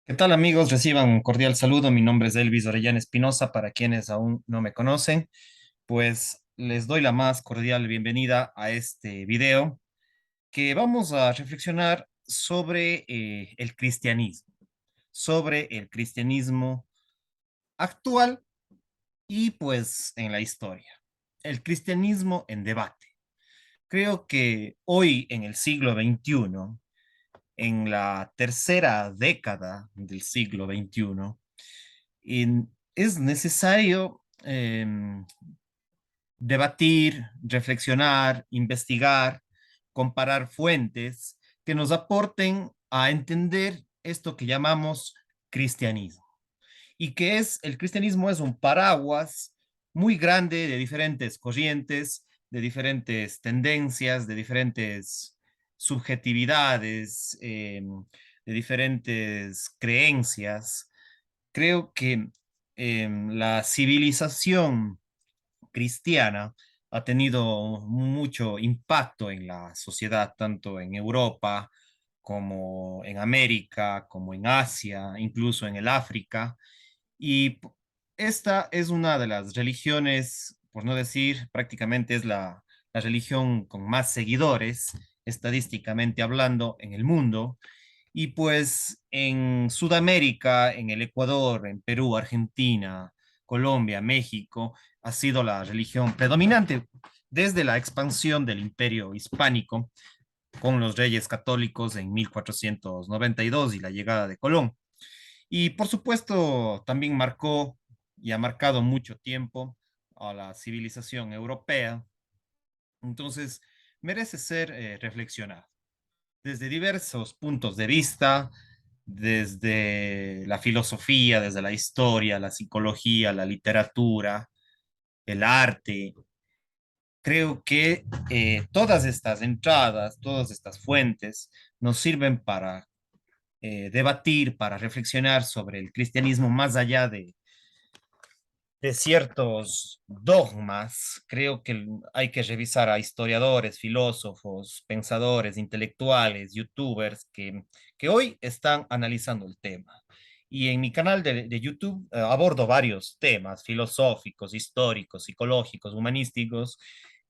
¿Qué tal amigos? Reciban un cordial saludo. Mi nombre es Elvis Orellana Espinosa. Para quienes aún no me conocen, pues les doy la más cordial bienvenida a este video que vamos a reflexionar sobre sobre el cristianismo actual y pues en la historia. El cristianismo en debate. Creo que hoy en el siglo XXI, en la tercera década del siglo XXI, es necesario debatir, reflexionar, investigar, comparar fuentes que nos aporten a entender esto que llamamos cristianismo. Y que es, el cristianismo es un paraguas muy grande de diferentes corrientes, de diferentes tendencias, de diferentes subjetividades, de diferentes creencias. Creo que la civilización cristiana ha tenido mucho impacto en la sociedad, tanto en Europa como en América, como en Asia, incluso en el África. Y esta es una de las religiones, por no decir, prácticamente es la religión con más seguidores, estadísticamente hablando, en el mundo. Y pues en Sudamérica, en el Ecuador, en Perú, Argentina, Colombia, México, ha sido la religión predominante desde la expansión del imperio hispánico con los reyes católicos en 1492 y la llegada de Colón. Y por supuesto, también marcó y ha marcado mucho tiempo a la civilización europea. Entonces, merece ser reflexionado desde diversos puntos de vista, desde la filosofía, desde la historia, la psicología, la literatura, el arte. Creo que todas estas entradas, todas estas fuentes nos sirven para debatir, para reflexionar sobre el cristianismo más allá de ciertos dogmas. Creo que hay que revisar a historiadores, filósofos, pensadores, intelectuales, youtubers que hoy están analizando el tema. Y en mi canal de YouTube abordo varios temas filosóficos, históricos, psicológicos, humanísticos.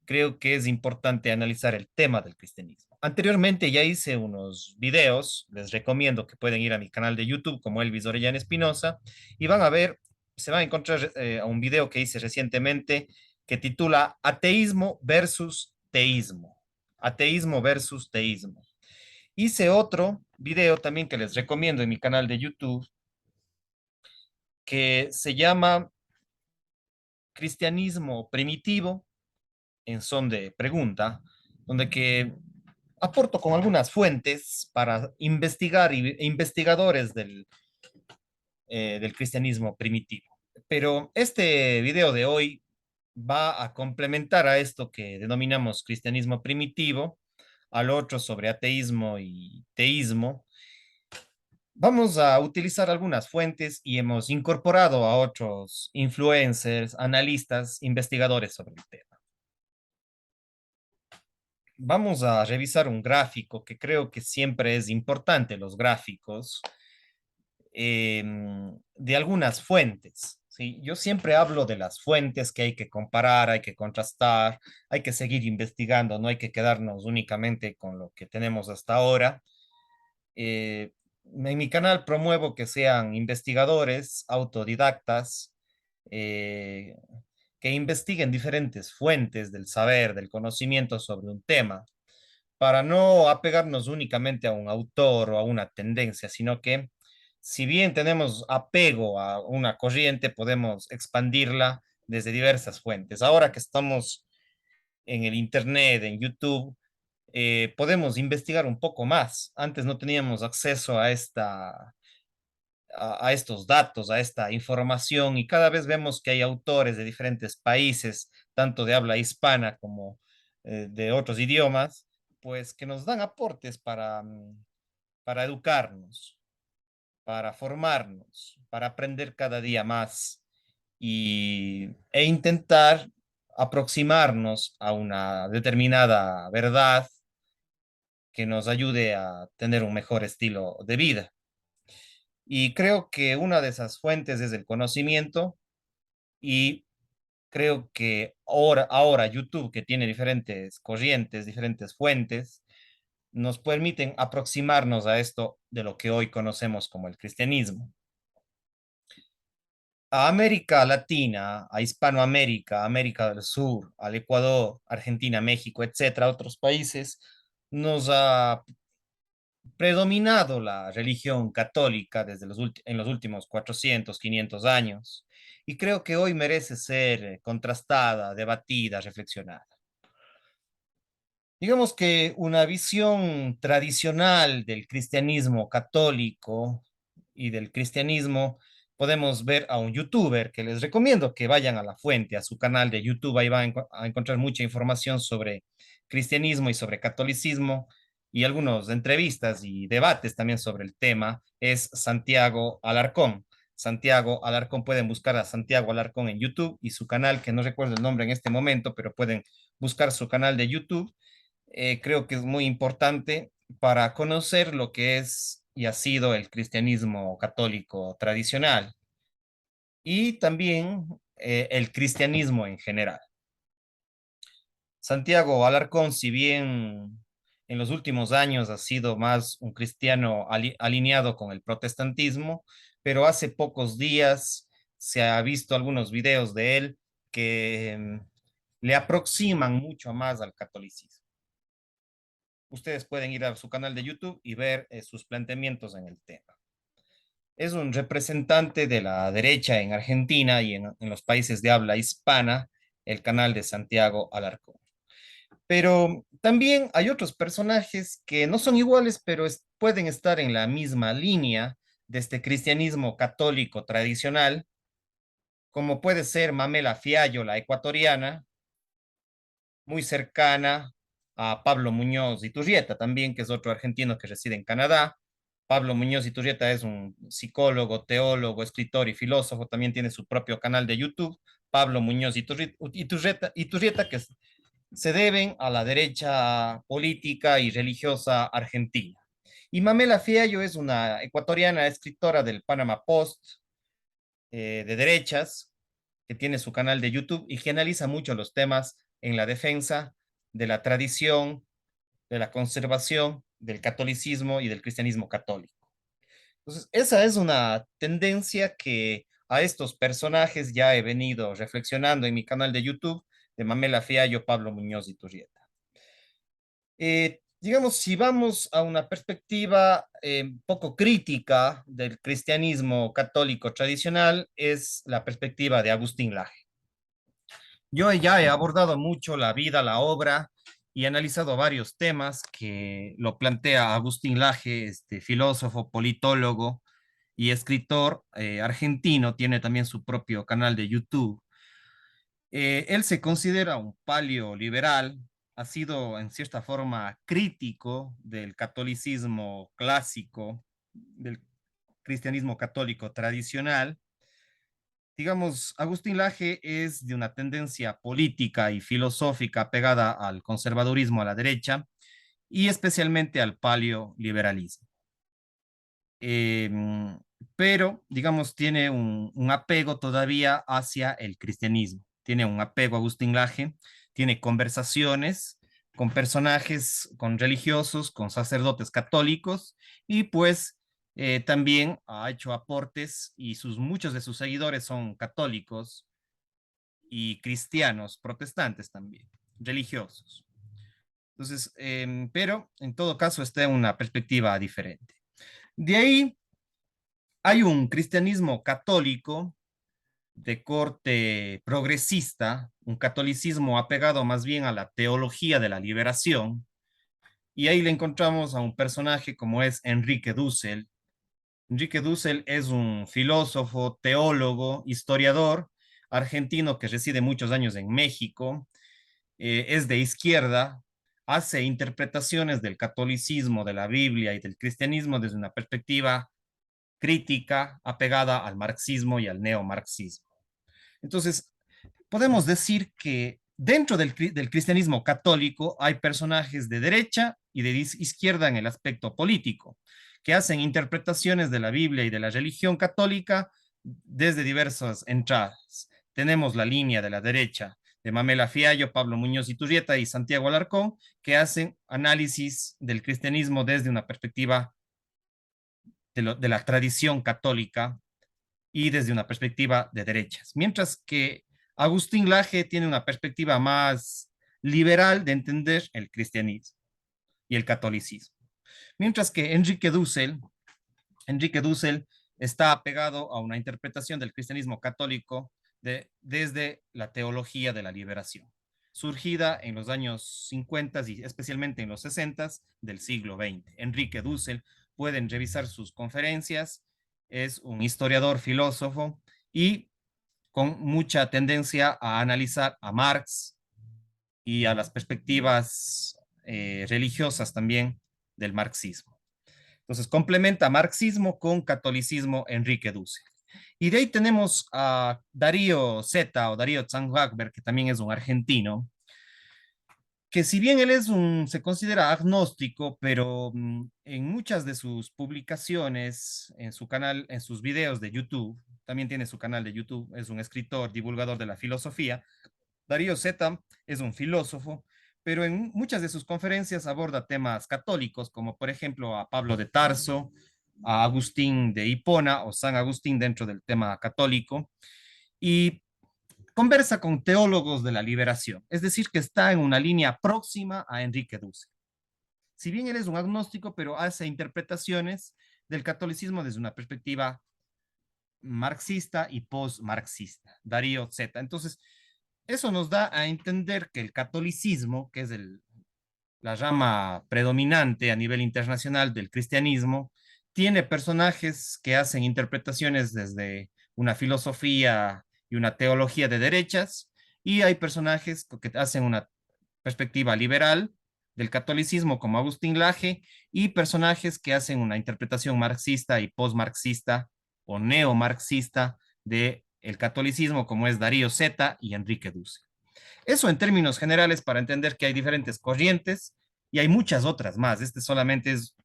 Creo que es importante analizar el tema del cristianismo. Anteriormente ya hice unos videos, les recomiendo que pueden ir a mi canal de YouTube como Elvis Orellana Espinosa y van a ver, se van a encontrar a un video que hice recientemente que titula Ateísmo versus Teísmo. Ateísmo versus teísmo. Hice otro video también que les recomiendo en mi canal de YouTube que se llama Cristianismo Primitivo en son de pregunta, donde que aporto con algunas fuentes para investigar e investigadores del cristianismo primitivo. Pero este video de hoy va a complementar a esto que denominamos cristianismo primitivo, al otro sobre ateísmo y teísmo. Vamos a utilizar algunas fuentes y hemos incorporado a otros influencers, analistas, investigadores sobre el tema. Vamos a revisar un gráfico que creo que siempre es importante, los gráficos, de algunas fuentes. ¿Sí? Yo siempre hablo de las fuentes que hay que comparar, hay que contrastar, hay que seguir investigando, no hay que quedarnos únicamente con lo que tenemos hasta ahora. En mi canal promuevo que sean investigadores, autodidactas, eh, que investiguen diferentes fuentes del saber, del conocimiento sobre un tema para no apegarnos únicamente a un autor o a una tendencia, sino que si bien tenemos apego a una corriente, podemos expandirla desde diversas fuentes. Ahora que estamos en el Internet, en YouTube, podemos investigar un poco más. Antes no teníamos acceso a estos datos, a esta información, y cada vez vemos que hay autores de diferentes países, tanto de habla hispana como de otros idiomas, pues que nos dan aportes para educarnos, para formarnos, para aprender cada día más e intentar aproximarnos a una determinada verdad que nos ayude a tener un mejor estilo de vida. Y creo que una de esas fuentes es el conocimiento y creo que ahora YouTube, que tiene diferentes corrientes, diferentes fuentes, nos permiten aproximarnos a esto de lo que hoy conocemos como el cristianismo. A América Latina, a Hispanoamérica, América del Sur, al Ecuador, Argentina, México, etcétera, otros países, nos ha predominado la religión católica desde en los últimos 400, 500 años, y creo que hoy merece ser contrastada, debatida, reflexionada. Digamos que una visión tradicional del cristianismo católico y del cristianismo, podemos ver a un youtuber que les recomiendo que vayan a la fuente, a su canal de YouTube, ahí van a encontrar mucha información sobre cristianismo y sobre catolicismo y algunas entrevistas y debates también sobre el tema, es Santiago Alarcón. Santiago Alarcón, pueden buscar a Santiago Alarcón en YouTube y su canal, que no recuerdo el nombre en este momento, pero pueden buscar su canal de YouTube. Creo que es muy importante para conocer lo que es y ha sido el cristianismo católico tradicional y también el cristianismo en general. Santiago Alarcón, si bien en los últimos años ha sido más un cristiano alineado con el protestantismo, pero hace pocos días se ha visto algunos videos de él que le aproximan mucho más al catolicismo. Ustedes pueden ir a su canal de YouTube y ver sus planteamientos en el tema. Es un representante de la derecha en Argentina y en los países de habla hispana, el canal de Santiago Alarcón. Pero también hay otros personajes que no son iguales, pero pueden estar en la misma línea de este cristianismo católico tradicional, como puede ser Mamela Fiallo, la ecuatoriana, muy cercana a Pablo Muñoz Iturrieta, también, que es otro argentino que reside en Canadá. Pablo Muñoz Iturrieta es un psicólogo, teólogo, escritor y filósofo, también tiene su propio canal de YouTube, Pablo Muñoz Iturrieta, que se deben a la derecha política y religiosa argentina. Y Mamela Fiallo es una ecuatoriana escritora del Panama Post, de derechas, que tiene su canal de YouTube y que analiza mucho los temas en la defensa de la tradición, de la conservación del catolicismo y del cristianismo católico. Entonces, esa es una tendencia que a estos personajes ya he venido reflexionando en mi canal de YouTube de Mamela Fiallo, Pablo Muñoz y Turrieta. Digamos, si vamos a una perspectiva poco crítica del cristianismo católico tradicional, es la perspectiva de Agustín Laje. Yo ya he abordado mucho la vida, la obra y he analizado varios temas que lo plantea Agustín Laje, este filósofo, politólogo y escritor argentino, tiene también su propio canal de YouTube. Él se considera un paleoliberal, ha sido en cierta forma crítico del catolicismo clásico, del cristianismo católico tradicional. Digamos, Agustín Laje es de una tendencia política y filosófica pegada al conservadurismo a la derecha y especialmente al paleoliberalismo. Eh, pero, digamos, tiene un apego todavía hacia el cristianismo. Tiene un apego a Agustín Laje, tiene conversaciones con personajes, con religiosos, con sacerdotes católicos y pues también ha hecho aportes y muchos de sus seguidores son católicos y cristianos, protestantes también, religiosos. Entonces, pero en todo caso está en una perspectiva diferente. De ahí hay un cristianismo católico de corte progresista, un catolicismo apegado más bien a la teología de la liberación, y ahí le encontramos a un personaje como es Enrique Dussel. Enrique Dussel es un filósofo, teólogo, historiador argentino que reside muchos años en México, es de izquierda, hace interpretaciones del catolicismo, de la Biblia y del cristianismo desde una perspectiva crítica apegada al marxismo y al neomarxismo. Entonces, podemos decir que Dentro del cristianismo católico hay personajes de derecha y de izquierda en el aspecto político, que hacen interpretaciones de la Biblia y de la religión católica desde diversas entradas. Tenemos la línea de la derecha de Mamela Fiallo, Pablo Muñoz Iturrieta y Santiago Alarcón, que hacen análisis del cristianismo desde una perspectiva de la tradición católica y desde una perspectiva de derechas. Mientras que Agustín Laje tiene una perspectiva más liberal de entender el cristianismo y el catolicismo. Mientras que Enrique Dussel está apegado a una interpretación del cristianismo católico desde la teología de la liberación, surgida en los años 50 y especialmente en los 60 del siglo XX. Enrique Dussel, pueden revisar sus conferencias, es un historiador, filósofo y con mucha tendencia a analizar a Marx y a las perspectivas religiosas también del marxismo. Entonces, complementa marxismo con catolicismo Enrique Dussel. Y de ahí tenemos a Darío Zeta o Darío Zanguakber, que también es un argentino, que si bien él se considera agnóstico, pero en muchas de sus publicaciones, en su canal, en sus videos de YouTube, también tiene su canal de YouTube, es un escritor, divulgador de la filosofía. Darío Zeta es un filósofo, pero en muchas de sus conferencias aborda temas católicos, como por ejemplo a Pablo de Tarso, a Agustín de Hipona o San Agustín dentro del tema católico, y conversa con teólogos de la liberación, es decir, que está en una línea próxima a Enrique Dussel. Si bien él es un agnóstico, pero hace interpretaciones del catolicismo desde una perspectiva marxista y post-marxista, Darío Z. Entonces, eso nos da a entender que el catolicismo, que es la rama predominante a nivel internacional del cristianismo, tiene personajes que hacen interpretaciones desde una filosofía y una teología de derechas, y hay personajes que hacen una perspectiva liberal del catolicismo como Agustín Laje y personajes que hacen una interpretación marxista y postmarxista o neomarxista de el catolicismo como es Darío Zeta y Enrique Duce. Eso en términos generales para entender que hay diferentes corrientes y hay muchas otras más. Este solamente es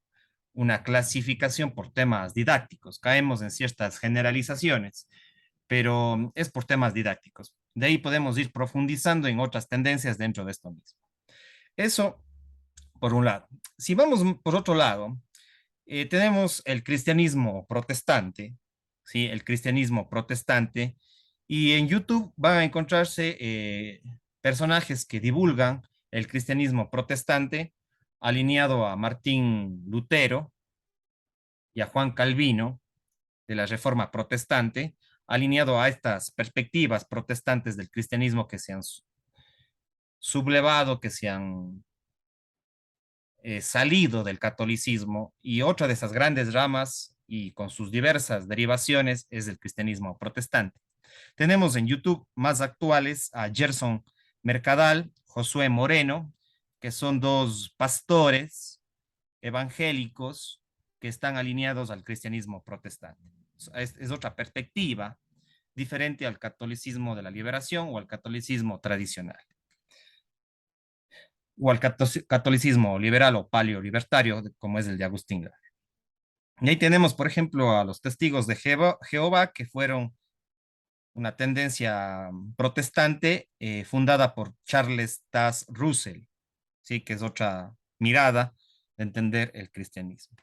una clasificación por temas didácticos. Caemos en ciertas generalizaciones, pero es por temas didácticos. De ahí podemos ir profundizando en otras tendencias dentro de esto mismo. Eso por un lado. Si vamos por otro lado, tenemos el cristianismo protestante, ¿sí? El cristianismo protestante, y en YouTube van a encontrarse personajes que divulgan el cristianismo protestante alineado a Martín Lutero y a Juan Calvino de la Reforma Protestante, alineado a estas perspectivas protestantes del cristianismo que se han sublevado, que se han salido del catolicismo, y otra de esas grandes ramas y con sus diversas derivaciones es el cristianismo protestante. Tenemos en YouTube más actuales a Gerson Mercadal, Josué Moreno, que son dos pastores evangélicos que están alineados al cristianismo protestante. Es otra perspectiva diferente al catolicismo de la liberación o al catolicismo tradicional o al catolicismo liberal o paleo-libertario, como es el de Agustín Lara. Y ahí tenemos, por ejemplo, a los testigos de Jehová, que fueron una tendencia protestante fundada por Charles Taze Russell, ¿sí? Que es otra mirada de entender el cristianismo.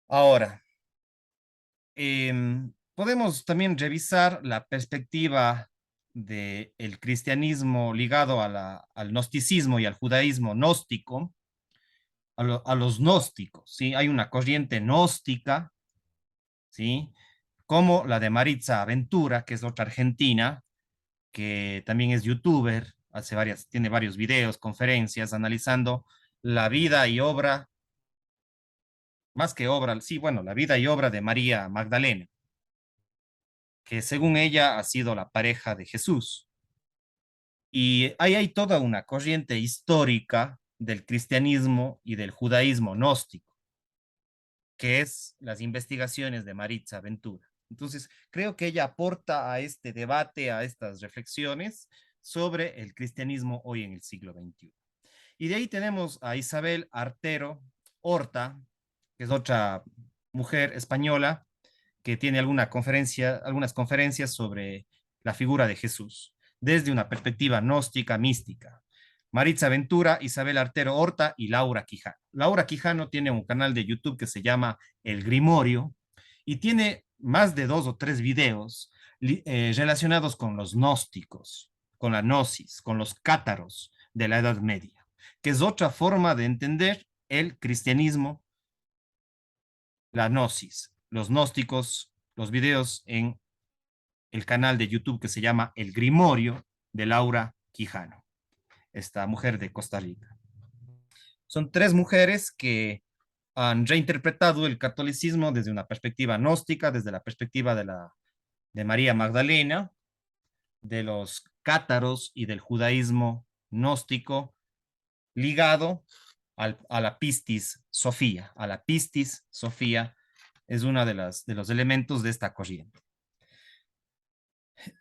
Ahora, podemos también revisar la perspectiva del cristianismo ligado al gnosticismo y al judaísmo gnóstico, a los gnósticos, ¿sí? Hay una corriente gnóstica, ¿sí? Como la de Maritza Ventura, que es otra argentina, que también es youtuber, tiene varios videos, conferencias, analizando la vida y obra, más que obra, sí, bueno, la vida y obra de María Magdalena, que según ella ha sido la pareja de Jesús. Y ahí hay toda una corriente histórica del cristianismo y del judaísmo gnóstico, que es las investigaciones de Maritza Ventura. Entonces, creo que ella aporta a este debate, a estas reflexiones, sobre el cristianismo hoy en el siglo XXI. Y de ahí tenemos a Isabel Artero Horta, que es otra mujer española que tiene algunas conferencias sobre la figura de Jesús, desde una perspectiva gnóstica, mística. Maritza Ventura, Isabel Artero Horta y Laura Quijano. Laura Quijano tiene un canal de YouTube que se llama El Grimorio y tiene más de 2 o 3 videos relacionados con los gnósticos, con la gnosis, con los cátaros de la Edad Media, que es otra forma de entender el cristianismo, la gnosis, los gnósticos, los videos en el canal de YouTube que se llama El Grimorio de Laura Quijano, esta mujer de Costa Rica. Son 3 mujeres que han reinterpretado el catolicismo desde una perspectiva gnóstica, desde la perspectiva de María Magdalena, de los cátaros y del judaísmo gnóstico ligado a la Pistis Sofía. A la Pistis Sofía es uno de los elementos de esta corriente.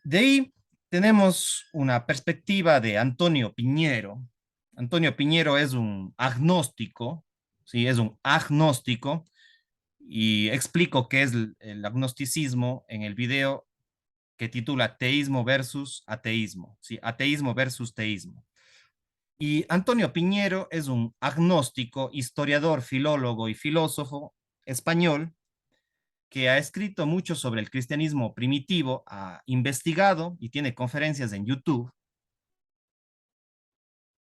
De ahí tenemos una perspectiva de Antonio Piñero. Antonio Piñero es un agnóstico, ¿sí? Es un agnóstico y explico qué es el agnosticismo en el video que titula Teísmo versus ateísmo, ¿sí? Ateísmo versus teísmo. Y Antonio Piñero es un agnóstico, historiador, filólogo y filósofo español que ha escrito mucho sobre el cristianismo primitivo, ha investigado y tiene conferencias en YouTube.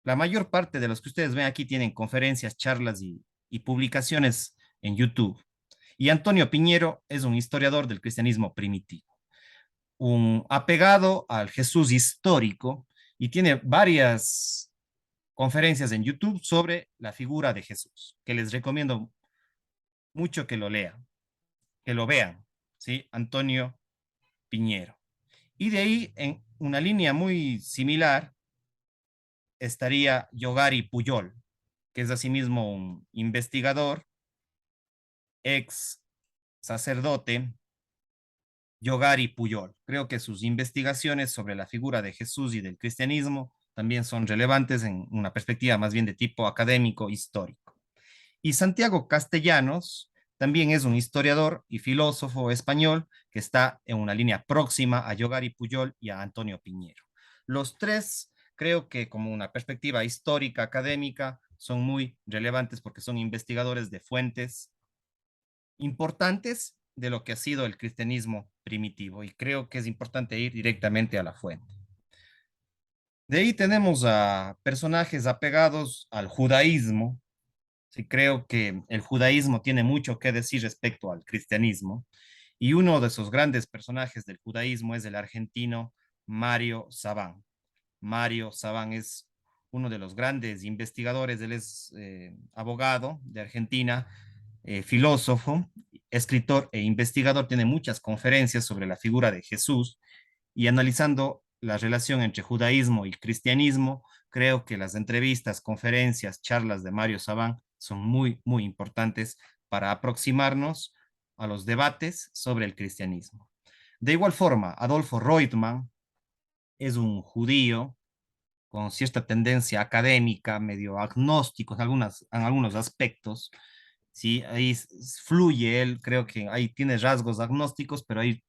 La mayor parte de los que ustedes ven aquí tienen conferencias, charlas y publicaciones en YouTube. Y Antonio Piñero es un historiador del cristianismo primitivo, un apegado al Jesús histórico y tiene varias conferencias en YouTube sobre la figura de Jesús, que les recomiendo mucho que lo lean, que lo vean, ¿sí? Antonio Piñero. Y de ahí, en una línea muy similar, estaría Yogari Puyol, que es asimismo un investigador, ex sacerdote, Yogari Puyol. Creo que sus investigaciones sobre la figura de Jesús y del cristianismo también son relevantes en una perspectiva más bien de tipo académico histórico. Y Santiago Castellanos también es un historiador y filósofo español que está en una línea próxima a Yogari Puyol y a Antonio Piñero. Los 3 creo que como una perspectiva histórica, académica, son muy relevantes porque son investigadores de fuentes importantes de lo que ha sido el cristianismo primitivo y creo que es importante ir directamente a la fuente. De ahí tenemos a personajes apegados al judaísmo. Sí, creo que el judaísmo tiene mucho que decir respecto al cristianismo y uno de esos grandes personajes del judaísmo es el argentino Mario Sabán. Mario Sabán es uno de los grandes investigadores, él es abogado de Argentina, filósofo, escritor e investigador, tiene muchas conferencias sobre la figura de Jesús y analizando la relación entre judaísmo y cristianismo, creo que las entrevistas, conferencias, charlas de Mario Sabán son muy, muy importantes para aproximarnos a los debates sobre el cristianismo. De igual forma, Adolfo Reutemann es un judío con cierta tendencia académica, medio agnóstico en algunos aspectos, ¿sí? Ahí fluye él, creo que ahí tiene rasgos agnósticos, pero hay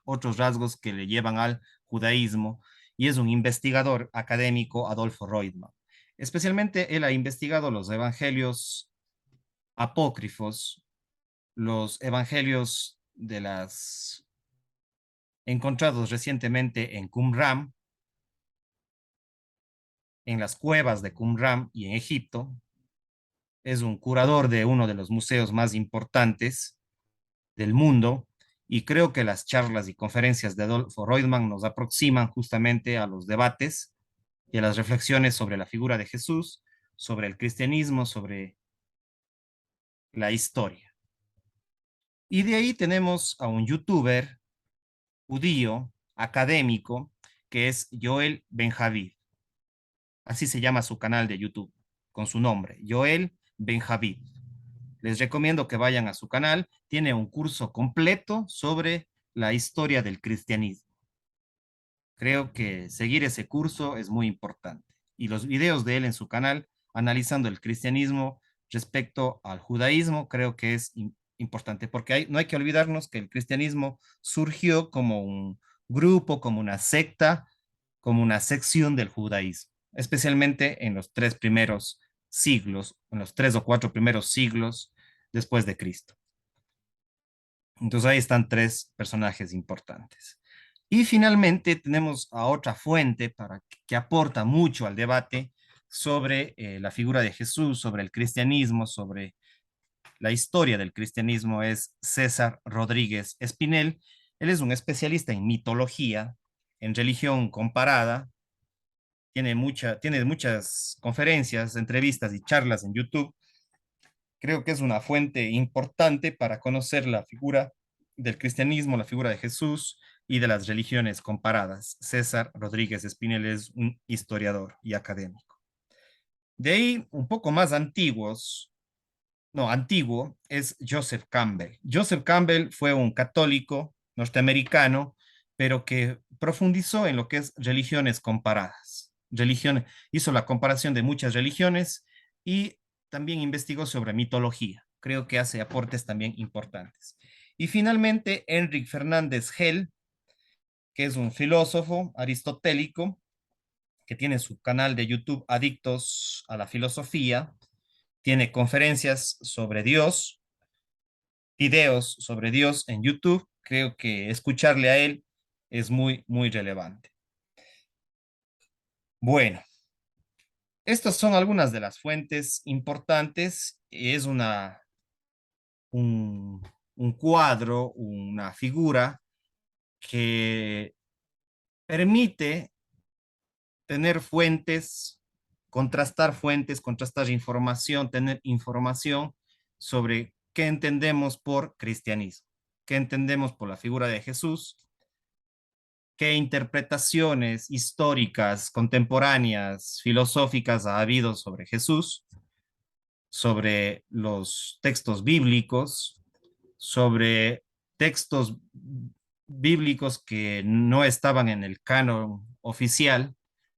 otros rasgos que le llevan al judaísmo, y es un investigador académico, Adolfo Reutemann. Especialmente él ha investigado los evangelios apócrifos, los evangelios de las encontrados recientemente en Qumran, en las cuevas de Qumran y en Egipto. Es un curador de uno de los museos más importantes del mundo y creo que las charlas y conferencias de Adolfo Reutemann nos aproximan justamente a los debates y a las reflexiones sobre la figura de Jesús, sobre el cristianismo, sobre la historia. Y de ahí tenemos a un youtuber judío, académico, que es Joel Benjavid. Así se llama su canal de YouTube, con su nombre, Joel Benjavid. Les recomiendo que vayan a su canal. Tiene un curso completo sobre la historia del cristianismo. Creo que seguir ese curso es muy importante. Y los videos de él en su canal analizando el cristianismo respecto al judaísmo, creo que es importante, porque no hay que olvidarnos que el cristianismo surgió como un grupo, como una secta, como una sección del judaísmo, especialmente en los tres primeros siglos, en los tres o cuatro primeros siglos después de Cristo. Entonces ahí están tres personajes importantes. Y finalmente tenemos a otra fuente que aporta mucho al debate sobre la figura de Jesús, sobre el cristianismo, sobre la historia del cristianismo, es César Rodríguez Espinel. Él es un especialista en mitología, en religión comparada, tiene muchas conferencias, entrevistas y charlas en YouTube. Creo que es una fuente importante para conocer la figura del cristianismo, la figura de Jesús y de las religiones comparadas. César Rodríguez Espinel es un historiador y académico. De ahí, un poco más antiguos, no, antiguo, es Joseph Campbell. Joseph Campbell fue un católico norteamericano, pero que profundizó en lo que es religiones comparadas. Hizo la comparación de muchas religiones y también investigó sobre mitología. Creo que hace aportes también importantes. Y finalmente, Enric Fernández Gell, que es un filósofo aristotélico, que tiene su canal de YouTube Adictos a la Filosofía, tiene conferencias sobre Dios, videos sobre Dios en YouTube. Creo que escucharle a él es muy, muy relevante. Bueno, estas son algunas de las fuentes importantes. Es un, un cuadro, una figura que permite tener fuentes, contrastar información, tener información sobre qué entendemos por cristianismo, qué entendemos por la figura de Jesús, qué interpretaciones históricas, contemporáneas, filosóficas ha habido sobre Jesús, sobre los textos bíblicos, sobre textos bíblicos que no estaban en el canon oficial,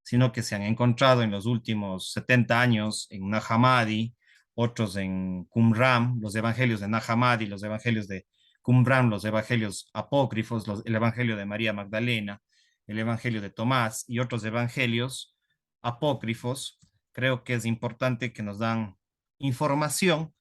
sino que se han encontrado en los últimos 70 años en Nag Hammadi, otros en Qumran, los evangelios de Nag Hammadi, los evangelios de Qumran, los evangelios apócrifos, el evangelio de María Magdalena, el evangelio de Tomás y otros evangelios apócrifos. Creo que es importante que nos dan información